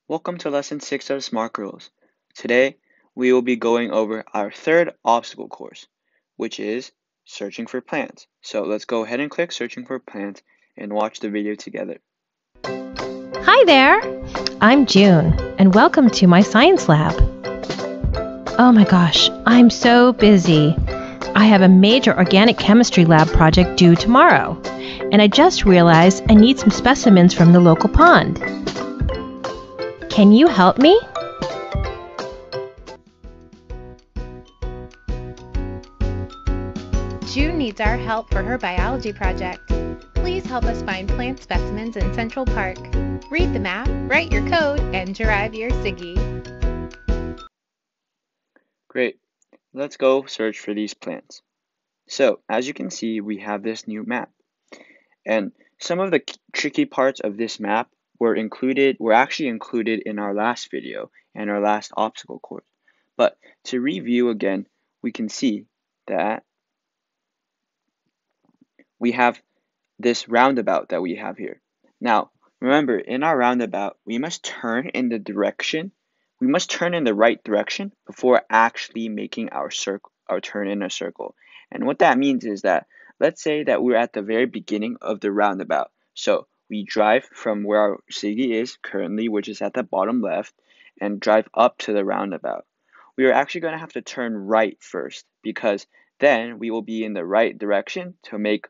Welcome to Lesson 6 of SmartGurlz. Today, we will be going over our third obstacle course, which is searching for plants. So let's go ahead and click searching for plants and watch the video together. Hi there! I'm June, and welcome to my science lab. Oh my gosh, I'm so busy. I have a major organic chemistry lab project due tomorrow, and I just realized I need some specimens from the local pond. Can you help me? June needs our help for her biology project. Please help us find plant specimens in Central Park. Read the map, write your code, and derive your SIGI. Great, let's go search for these plants. So, as you can see, we have this new map. And some of the tricky parts of this map were actually included in our last video and our last obstacle course. But to review again, we can see that we have this roundabout that we have here. Now, remember, in our roundabout, we must turn in the right direction before actually making our turn in a circle. And what that means is that, let's say that we're at the very beginning of the roundabout. So we drive from where our city is currently, which is at the bottom left, and drive up to the roundabout. We are actually going to have to turn right first, because then we will be in the right direction to make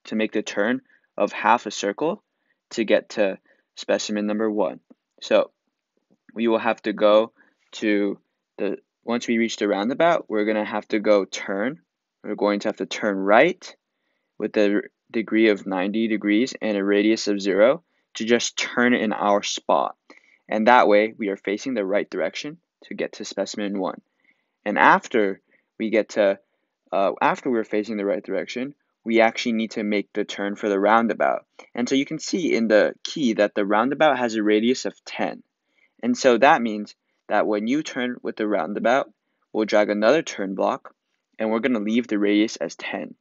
the turn of half a circle to get to specimen number 1. So we will have to go to once we reach the roundabout, we're going to have to turn. We're going to have to turn right with a degree of 90 degrees and a radius of 0 to just turn in our spot. And that way we are facing the right direction to get to specimen 1. And after we're facing the right direction, we actually need to make the turn for the roundabout. And so you can see in the key that the roundabout has a radius of 10. And so that means that when you turn with the roundabout, we'll drag another turn block, and we're going to leave the radius as 10.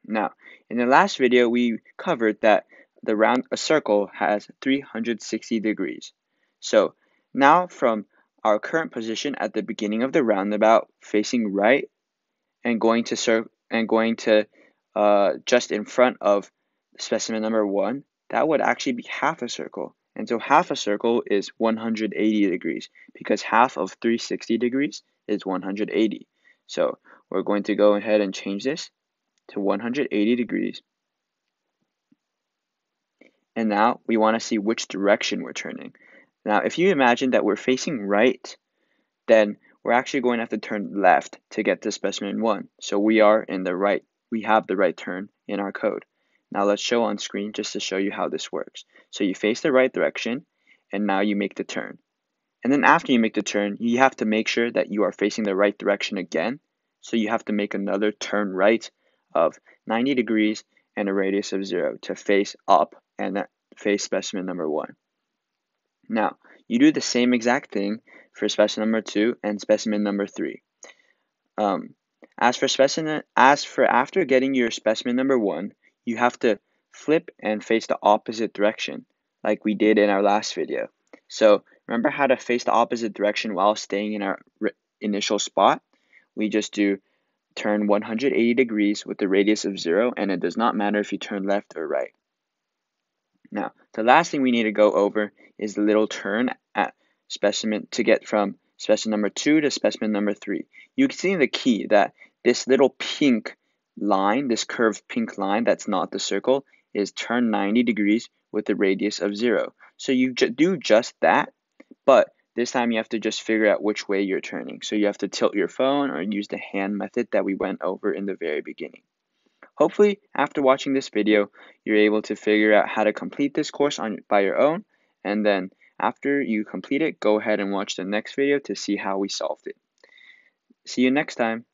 Now, in the last video, we covered that a circle has 360 degrees. So now from our current position at the beginning of the roundabout, facing right, and going to just in front of specimen number 1, that would actually be half a circle. And so half a circle is 180 degrees, because half of 360 degrees is 180. So we're going to go ahead and change this to 180 degrees. And now we want to see which direction we're turning. Now, if you imagine that we're facing right, then we're actually going to have to turn left to get to specimen 1. So we have the right turn in our code. Now let's show on screen just to show you how this works. So you face the right direction, and now you make the turn. And then after you make the turn, you have to make sure that you are facing the right direction again. So you have to make another turn right of 90 degrees and a radius of 0 to face up and face specimen number 1. Now, you do the same exact thing for specimen number 2 and specimen number 3. As for after getting your specimen number 1, you have to flip and face the opposite direction, like we did in our last video. So remember how to face the opposite direction while staying in our initial spot? We just do turn 180 degrees with a radius of 0, and it does not matter if you turn left or right. Now, the last thing we need to go over is the little turn at specimen to get from specimen number 2 to specimen number 3. You can see in the key that this little pink line, this curved pink line that's not the circle, is turn 90 degrees with a radius of 0. So you do just that, but this time you have to just figure out which way you're turning. So you have to tilt your phone or use the hand method that we went over in the very beginning. Hopefully, after watching this video, you're able to figure out how to complete this course by your own, and then after you complete it, go ahead and watch the next video to see how we solved it. See you next time.